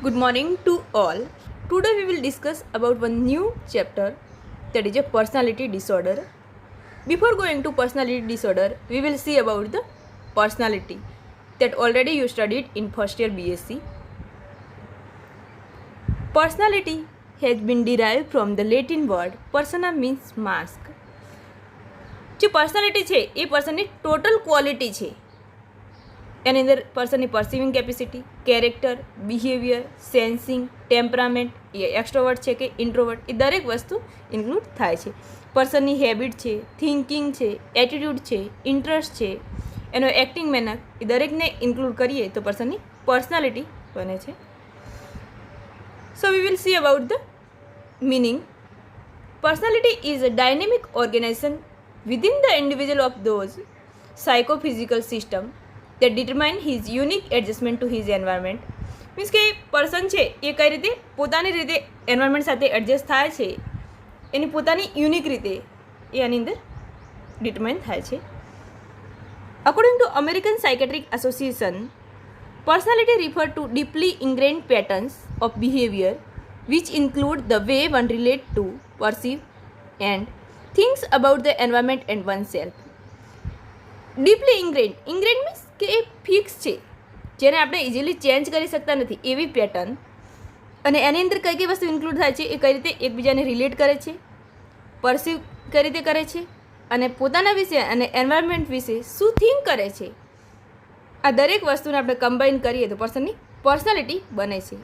Good morning to all. Today we will discuss about one new chapter, that is a personality disorder. Before going to personality disorder, we will see about the personality that already you studied in first year BSc. Personality has been derived from the Latin word persona means mask. જે personality છે એ પર્સનની total quality છે. એની અંદર પર્સનની perceiving capacity, character, behaviour, sensing, temperament, એ extrovert છે કે ઇન્ટ્રોવર્ટ, એ દરેક વસ્તુ ઇન્ક્લુડ થાય છે. પર્સનની હેબિટ છે, થિંકિંગ છે, એટીટ્યૂડ છે, ઇન્ટરેસ્ટ છે, એનો એક્ટિંગ મેનર, એ દરેકને ઇન્ક્લુડ કરીએ તો પર્સનની પર્સનાલિટી બને છે. So we will see about the meaning. Personality is a dynamic organization within the individual of those psychophysical system that determine his unique adjustment to his environment. Means કે person છે એ કઈ રીતે પોતાની રીતે એન્વાયરમેન્ટ સાથે adjust થાય છે, એની પોતાની યુનિક રીતે એ આની અંદર ડિટરમાઇન થાય છે. According to American psychiatric association, personality refer to deeply ingrained patterns of behavior which include the way one relate to, perceive and thinks about the environment and oneself. Deeply ingrained means કે એ fix છે, જેને આપણે easily change કરી શકતા નથી એવી pattern. અને એની અંદર કઈ કઈ વસ્તુ ઇન્ક્લુડ થાય છે, એ કઈ રીતે એકબીજાને રિલેટ કરે છે, પરસીવ કઈ રીતે કરે છે, અને પોતાના વિશે અને એન્વાયરમેન્ટ વિશે શું થિંક કરે છે, આ દરેક વસ્તુને આપણે કમ્બાઈન કરીએ તો પર્સનની પર્સનાલિટી બને છે.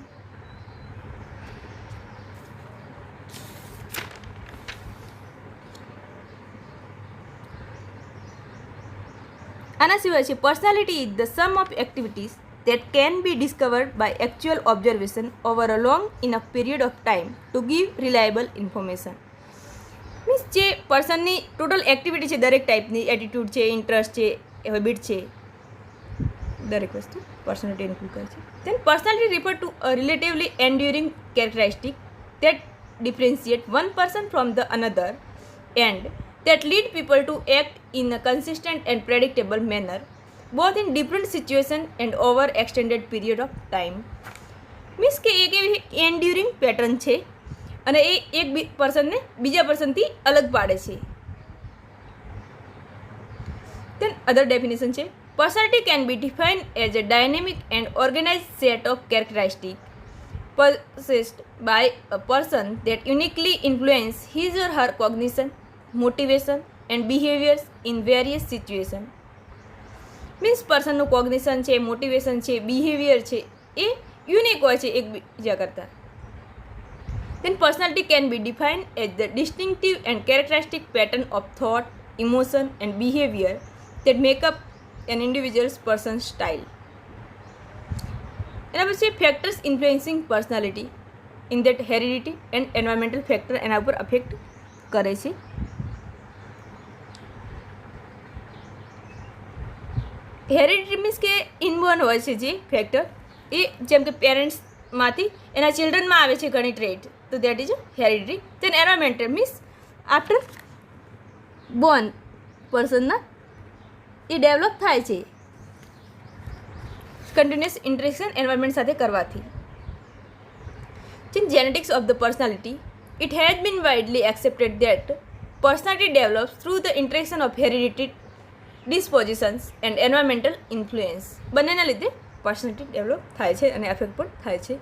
આના સિવાય છે personality is the sum of activities that can be discovered by actual observation over a long enough period of time to give reliable information. Means જે પર્સનની ટોટલ એક્ટિવિટી છે દરેક ટાઈપની, એટીટ્યૂડ છે, ઇન્ટરેસ્ટ છે, હેબિટ છે, દરેક વસ્તુ પર્સનાલિટી ઇન્ક્લુડ કરે છે. Then personality refer to a relatively enduring characteristic that differentiate one person from the another and that lead people to act in a consistent and predictable manner both in different situation and over extended period of time. Means કે એક એવી એન્ડ્યુરિંગ pattern છે અને એ એક પર્સનને બીજા પર્સનથી અલગ પાડે છે. દેન અધર ડેફિનેશન છે, personality can be defined as a dynamic and organized set of characteristics possessed by a person that uniquely influence his or her cognition, motivation and behaviors in various situations. Means પર્સનનું cognition છે, motivation છે, behaviour છે, એ unique હોય છે એકબીજા કરતાં. Then personality can be defined as the distinctive and characteristic pattern of thought, emotion and behavior that make up an individual's person's style. એના પછી factors influencing personality in that heredity and environmental factor એના ઉપર affect કરે છે. Heredity means કે ઇનબોર્ન હોય છે જે ફેક્ટર, એ જેમ કે પેરેન્ટ્સમાંથી એના ચિલ્ડ્રનમાં આવે છે ઘણી ટ્રેટ, તો that is heredity. Then environmental means after born પર્સનના એ ડેવલપ થાય છે કન્ટિન્યુઅસ ઇન્ટરેક્શન એન્વાયરમેન્ટ સાથે કરવાથી. Genetics of the personality, it has been widely accepted that personality develops through the interaction of heredity dispositions and environmental influence. બંનેના લીધે personality develop થાય છે અને એફેક્ટ પણ થાય છે.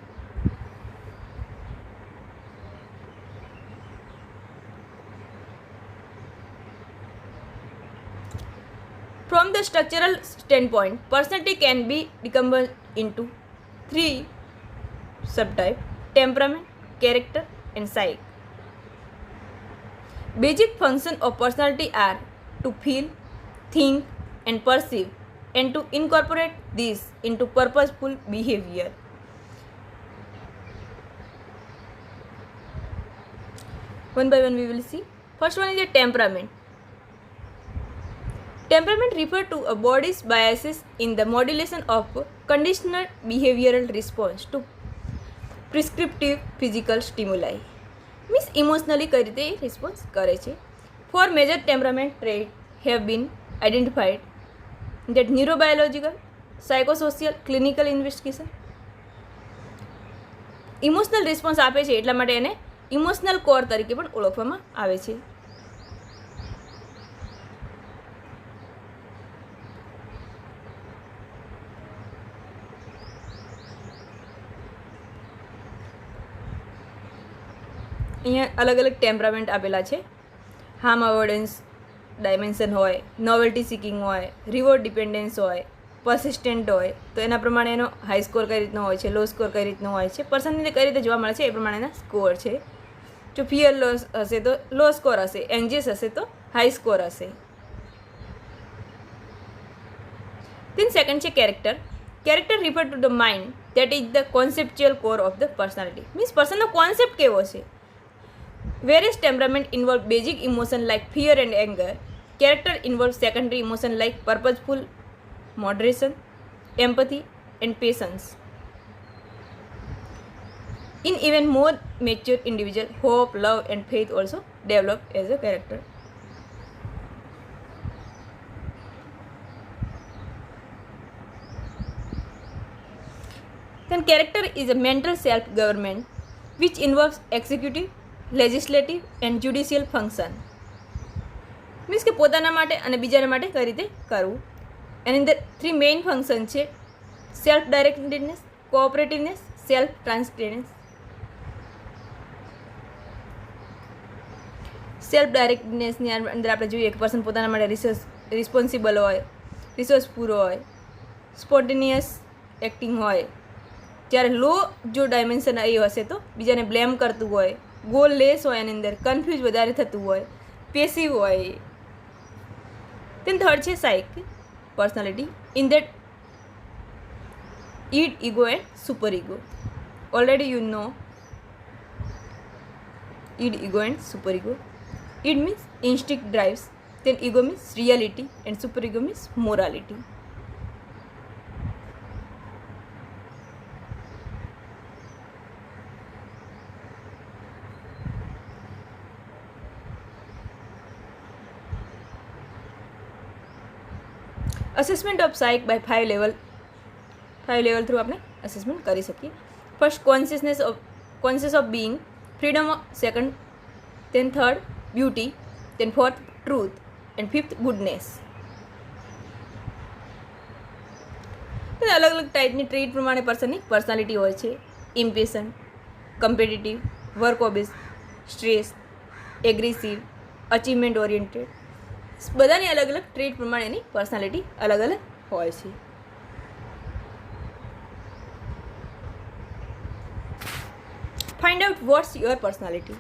From the structural standpoint, personality can be decomposed into three subtypes: temperament, character, and psyche. Basic functions of personality are to feel, think, and perceive, and to incorporate these into purposeful behavior. One by one we will see. First one is a temperament. Temperament refers to a body's biases in the modulation of conditional behavioral response to prescriptive physical stimuli. Means emotionally કઈ રીતે response કરે છે. 4 major temperament traits have been identified, that neurobiological, psychosocial, clinical investigation. Emotional response આપે છે એટલા માટે એને emotional core તરીકે પણ ઓળખવામાં આવે છે. અહીંયા અલગ અલગ ટેમ્પરામેન્ટ આપેલા છે. હાર્મ અવોઇડન્સ ડાયમેન્શન હોય, નોવેલ્ટી સિકિંગ હોય, રિવોર્ડ ડિપેન્ડન્સ હોય, પરસિસ્ટન્ટ હોય, તો એના પ્રમાણે એનો હાઈ સ્કોર કઈ રીતનો હોય છે, લો સ્કોર કઈ રીતનો હોય છે, પર્સનને કઈ રીતે જોવા મળે છે એ પ્રમાણેના સ્કોર છે. જો ફિયર લોસ હશે તો લો સ્કોર હશે, એન્જિયસ હશે તો હાઈ સ્કોર હશે. then સેકન્ડ છે character. Character refer to the mind that is the conceptual core of the personality. Means પર્સનનો કોન્સેપ્ટ કેવો છે. Various temperament involve basic emotion like fear and anger. Character involves secondary emotion like purposeful, moderation, empathy, and patience. In even more mature individual, hope, love, and faith also develop as a character. Then character is a mental self-government which involves executive, legislative and judicial function. Means કે પોતાના માટે અને બીજાના માટે કઈ રીતે કરવું. એની અંદર 3 મેઇન ફંક્શન છે: સેલ્ફ ડાયરેક્ટેડનેસ, કોઓપરેટિવનેસ, સેલ્ફ ટ્રાન્સપેરન્સ. સેલ્ફ ડાયરેક્ટેડનેસની અંદર આપણે જોઈએ કે પર્સન પોતાના માટે રિસ્પોન્સિબલ હોય, રિસોર્સફુલ હોય, સ્પોન્ટેનિયસ એક્ટિંગ હોય. જ્યારે લો જો ડાયમેન્શન એ હશે તો બીજાને બ્લેમ કરતું હોય, ગોલ લેસ હોય, એની અંદર કન્ફ્યુઝ વધારે થતું હોય, પેસિવ હોય. તેન થર્ડ છે psyche personality. In that id, ego and super ego. Already you know id, ego and super ego. Id means instinct drives, then ego means reality and super ego means morality. Assessment of psyche by 5 level through આપણે assessment કરી શકીએ. First conscious of being, freedom second, then third beauty, then fourth truth and fifth goodness. અલગ અલગ ટાઈપની trait પ્રમાણે પર્સનની personality હોય છે. ઇમ્પેશન્ટ, competitive, work obsess, stress, aggressive, achievement oriented. બધાની અલગ અલગ ટ્રીટ પ્રમાણેની પર્સનાલિટી અલગ અલગ હોય છે. Find out what's your personality.